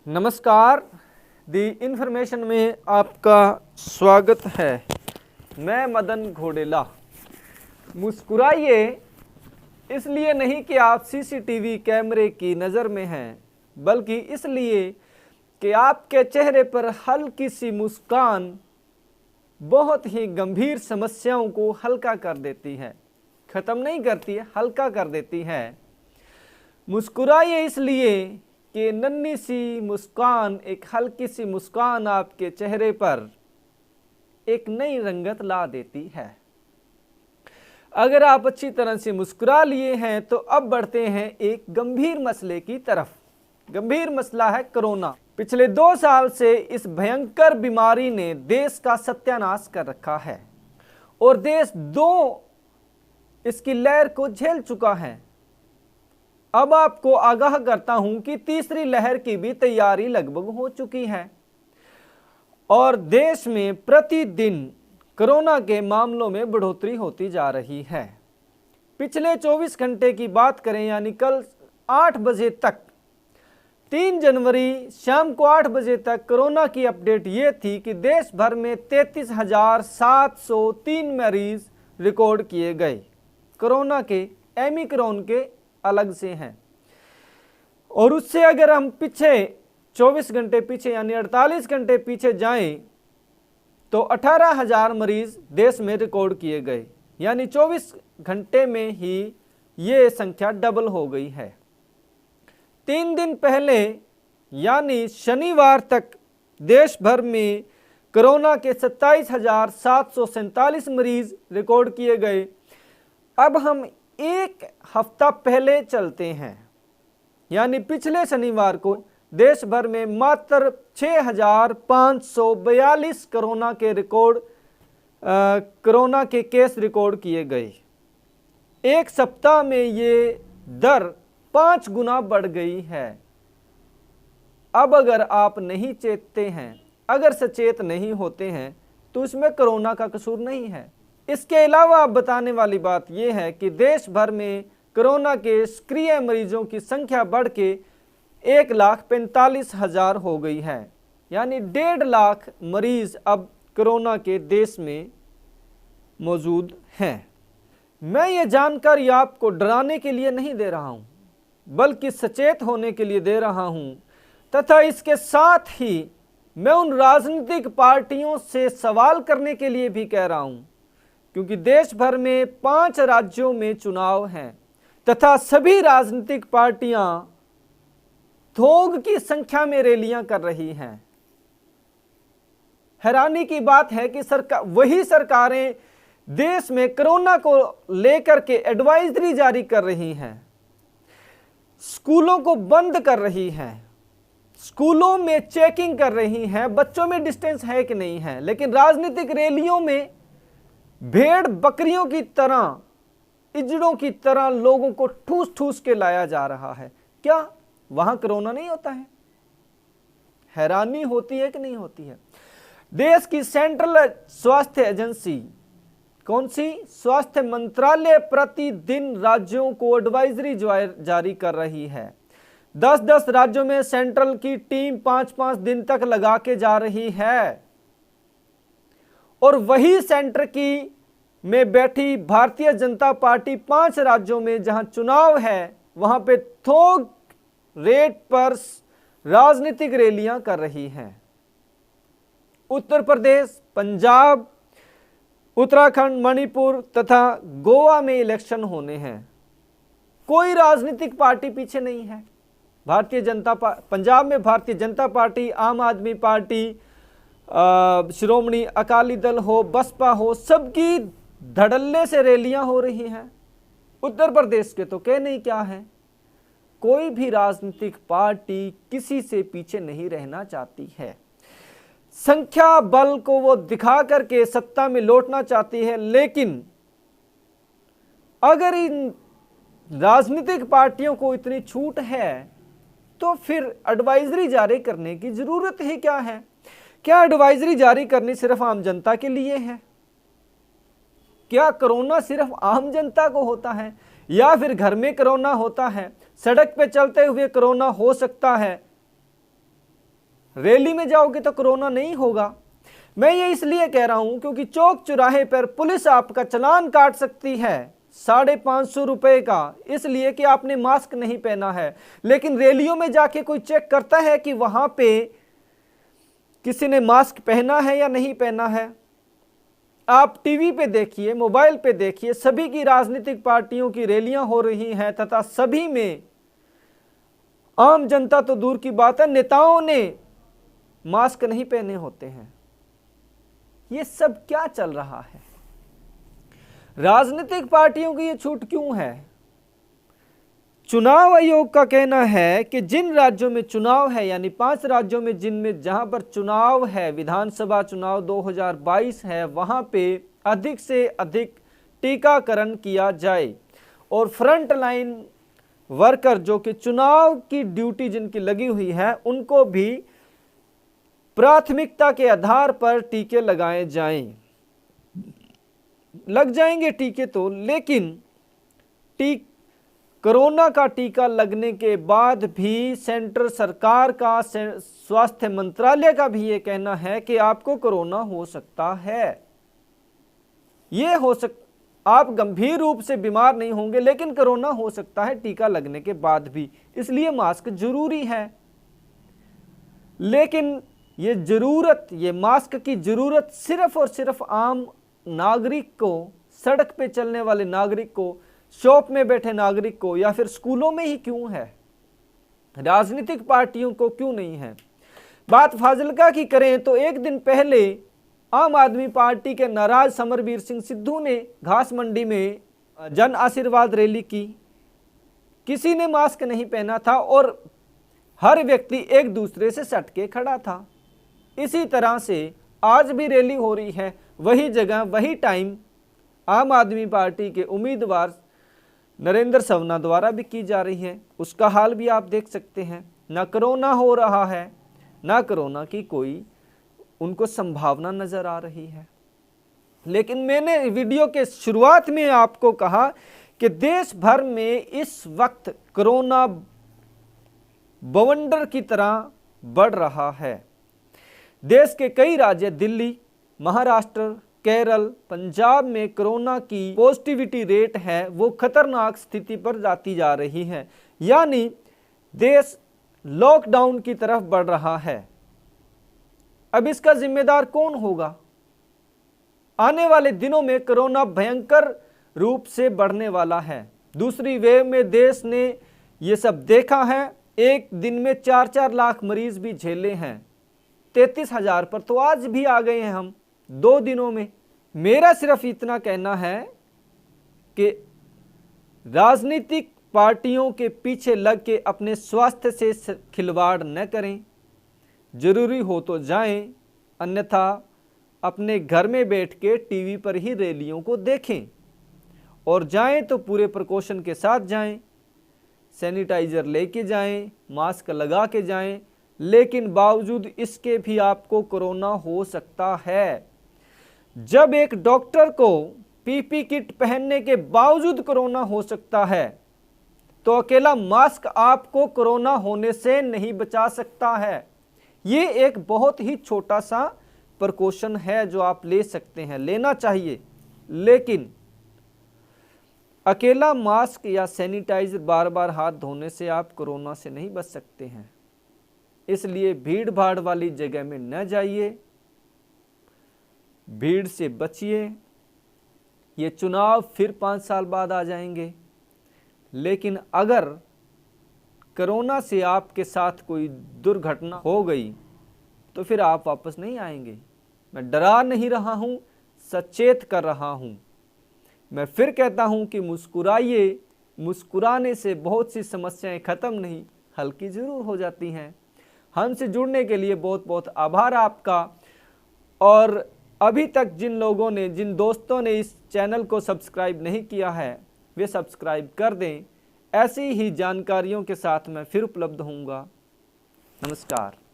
नमस्कार, the information में आपका स्वागत है। मैं मदन घोडेला। मुस्कुराइए इसलिए नहीं कि आप सीसीटीवी कैमरे की नज़र में हैं, बल्कि इसलिए कि आपके चेहरे पर हल्की सी मुस्कान बहुत ही गंभीर समस्याओं को हल्का कर देती है। ख़त्म नहीं करती है, हल्का कर देती है। मुस्कुराइए इसलिए कि नन्ही सी मुस्कान, एक हल्की सी मुस्कान आपके चेहरे पर एक नई रंगत ला देती है। अगर आप अच्छी तरह से मुस्कुरा लिए हैं तो अब बढ़ते हैं एक गंभीर मसले की तरफ। गंभीर मसला है कोरोना। पिछले 2 साल से इस भयंकर बीमारी ने देश का सत्यानाश कर रखा है और देश 2 इसकी लहर को झेल चुका है। अब आपको आगाह करता हूं कि तीसरी लहर की भी तैयारी लगभग हो चुकी है और देश में प्रतिदिन कोरोना के मामलों में बढ़ोतरी होती जा रही है। पिछले 24 घंटे की बात करें, यानी कल 8 बजे तक, 3 जनवरी शाम को 8 बजे तक कोरोना की अपडेट ये थी कि देश भर में 33,703 मरीज रिकॉर्ड किए गए। कोरोना के ओमिक्रॉन के अलग से हैं। और उससे अगर हम पीछे 24 घंटे पीछे यानी 48 घंटे पीछे जाएं तो 18,000 मरीज देश में रिकॉर्ड किए गए, यानी 24 घंटे में ही ये संख्या डबल हो गई है। 3 दिन पहले यानी शनिवार तक देश भर में कोरोना के 27,747 मरीज रिकॉर्ड किए गए। अब हम एक हफ्ता पहले चलते हैं, यानी पिछले शनिवार को देश भर में मात्र 6,542 कोरोना के केस रिकॉर्ड किए गए। एक सप्ताह में ये दर 5 गुना बढ़ गई है। अब अगर आप नहीं चेतते हैं, अगर सचेत नहीं होते हैं, तो इसमें कोरोना का कसूर नहीं है। इसके अलावा अब बताने वाली बात यह है कि देश भर में कोरोना के सक्रिय मरीजों की संख्या बढ़ के 1,45,000 हो गई है, यानी 1.5 लाख मरीज अब कोरोना के देश में मौजूद हैं। मैं ये जानकारी आपको डराने के लिए नहीं दे रहा हूँ, बल्कि सचेत होने के लिए दे रहा हूँ, तथा इसके साथ ही मैं उन राजनीतिक पार्टियों से सवाल करने के लिए भी कह रहा हूँ, क्योंकि देश भर में 5 राज्यों में चुनाव हैं तथा सभी राजनीतिक पार्टियां थोक की संख्या में रैलियां कर रही हैं। हैरानी की बात है कि वही सरकारें देश में कोरोना को लेकर के एडवाइजरी जारी कर रही हैं, स्कूलों को बंद कर रही हैं, स्कूलों में चेकिंग कर रही हैं, बच्चों में डिस्टेंस है कि नहीं है, लेकिन राजनीतिक रैलियों में भेड़ बकरियों की तरह, इजड़ों की तरह लोगों को ठूस ठूस के लाया जा रहा है। क्या वहां कोरोना नहीं होता है? हैरानी होती है कि नहीं होती है? देश की सेंट्रल स्वास्थ्य एजेंसी, कौन सी? स्वास्थ्य मंत्रालय प्रतिदिन राज्यों को एडवाइजरी जारी कर रही है। 10-10 राज्यों में सेंट्रल की टीम 5-5 दिन तक लगा के जा रही है और वही सेंटर की में बैठी भारतीय जनता पार्टी 5 राज्यों में जहां चुनाव है, वहां पे थोक रेट पर राजनीतिक रैलियां कर रही हैं। उत्तर प्रदेश, पंजाब, उत्तराखंड, मणिपुर तथा गोवा में इलेक्शन होने हैं। कोई राजनीतिक पार्टी पीछे नहीं है। पंजाब में भारतीय जनता पार्टी, आम आदमी पार्टी, श्रोमणी अकाली दल हो, बसपा हो, सबकी धड़ल्ले से रैलियां हो रही हैं। उत्तर प्रदेश के तो कहने ही क्या है। कोई भी राजनीतिक पार्टी किसी से पीछे नहीं रहना चाहती है। संख्या बल को वो दिखा करके सत्ता में लौटना चाहती है, लेकिन अगर इन राजनीतिक पार्टियों को इतनी छूट है तो फिर एडवाइजरी जारी करने की जरूरत ही क्या है? क्या एडवाइजरी जारी करनी सिर्फ आम जनता के लिए है? क्या कोरोना सिर्फ आम जनता को होता है या फिर घर में कोरोना होता है, सड़क पे चलते हुए कोरोना हो सकता है? रैली में जाओगे तो कोरोना नहीं होगा। मैं ये इसलिए कह रहा हूं क्योंकि चौक चौराहे पर पुलिस आपका चालान काट सकती है 550 रुपए का, इसलिए कि आपने मास्क नहीं पहना है। लेकिन रैलियों में जाके कोई चेक करता है कि वहां पे किसी ने मास्क पहना है या नहीं पहना है? आप टीवी पे देखिए, मोबाइल पे देखिए, सभी की राजनीतिक पार्टियों की रैलियां हो रही हैं तथा सभी में आम जनता तो दूर की बात है, नेताओं ने मास्क नहीं पहने होते हैं। ये सब क्या चल रहा है? राजनीतिक पार्टियों की ये छूट क्यों है? चुनाव आयोग का कहना है कि जिन राज्यों में चुनाव है, यानी 5 राज्यों में जिनमें जहां पर चुनाव है, विधानसभा चुनाव 2022 है, वहां पे अधिक से अधिक टीकाकरण किया जाए और फ्रंट लाइन वर्कर जो कि चुनाव की ड्यूटी जिनकी लगी हुई है, उनको भी प्राथमिकता के आधार पर टीके लगाए जाएं। लग जाएंगे टीके तो, लेकिन कोरोना का टीका लगने के बाद भी सेंट्रल सरकार का, स्वास्थ्य मंत्रालय का भी ये कहना है कि आपको कोरोना हो सकता है। आप गंभीर रूप से बीमार नहीं होंगे, लेकिन कोरोना हो सकता है टीका लगने के बाद भी, इसलिए मास्क जरूरी है। लेकिन ये मास्क की जरूरत सिर्फ और सिर्फ आम नागरिक को, सड़क पे चलने वाले नागरिक को, शॉप में बैठे नागरिक को या फिर स्कूलों में ही क्यों है? राजनीतिक पार्टियों को क्यों नहीं है? बात फाजिल्का की करें तो एक दिन पहले आम आदमी पार्टी के नाराज समरवीर सिंह सिद्धू ने घास मंडी में जन आशीर्वाद रैली की। किसी ने मास्क नहीं पहना था और हर व्यक्ति एक दूसरे से सट के खड़ा था। इसी तरह से आज भी रैली हो रही है, वही जगह वही टाइम आम आदमी पार्टी के उम्मीदवार नरेंद्र सवना द्वारा भी की जा रही है। उसका हाल भी आप देख सकते हैं। ना कोरोना हो रहा है, ना कोरोना की कोई उनको संभावना नजर आ रही है। लेकिन मैंने वीडियो के शुरुआत में आपको कहा कि देश भर में इस वक्त कोरोना बवंडर की तरह बढ़ रहा है। देश के कई राज्य, दिल्ली, महाराष्ट्र, केरल, पंजाब में कोरोना की पॉजिटिविटी रेट है वो खतरनाक स्थिति पर जाती जा रही है, यानी देश लॉकडाउन की तरफ बढ़ रहा है। अब इसका जिम्मेदार कौन होगा? आने वाले दिनों में कोरोना भयंकर रूप से बढ़ने वाला है। दूसरी वेव में देश ने ये सब देखा है। एक दिन में 4-4 लाख मरीज भी झेले हैं, 33,000 पर तो आज भी आ गए हैं हम 2 दिनों में। मेरा सिर्फ इतना कहना है कि राजनीतिक पार्टियों के पीछे लग के अपने स्वास्थ्य से खिलवाड़ न करें। जरूरी हो तो जाएं, अन्यथा अपने घर में बैठ के टीवी पर ही रैलियों को देखें, और जाएं तो पूरे प्रिकॉशन के साथ जाएं, सैनिटाइजर लेके जाएं, मास्क लगा के जाएं। लेकिन बावजूद इसके भी आपको कोरोना हो सकता है। जब एक डॉक्टर को पीपी किट पहनने के बावजूद कोरोना हो सकता है, तो अकेला मास्क आपको कोरोना होने से नहीं बचा सकता है। ये एक बहुत ही छोटा सा प्रिकॉशन है जो आप ले सकते हैं, लेना चाहिए। लेकिन अकेला मास्क या सैनिटाइजर बार बार हाथ धोने से आप कोरोना से नहीं बच सकते हैं। इसलिए भीड़ भाड़ वाली जगह में न जाइए, भीड़ से बचिए। ये चुनाव फिर 5 साल बाद आ जाएंगे, लेकिन अगर कोरोना से आपके साथ कोई दुर्घटना हो गई तो फिर आप वापस नहीं आएंगे। मैं डरा नहीं रहा हूं, सचेत कर रहा हूं। मैं फिर कहता हूं कि मुस्कुराइए। मुस्कुराने से बहुत सी समस्याएं खत्म नहीं, हल्की जरूर हो जाती हैं। हमसे जुड़ने के लिए बहुत बहुत आभार आपका। और अभी तक जिन दोस्तों ने इस चैनल को सब्सक्राइब नहीं किया है, वे सब्सक्राइब कर दें। ऐसी ही जानकारियों के साथ मैं फिर उपलब्ध होऊंगा। नमस्कार।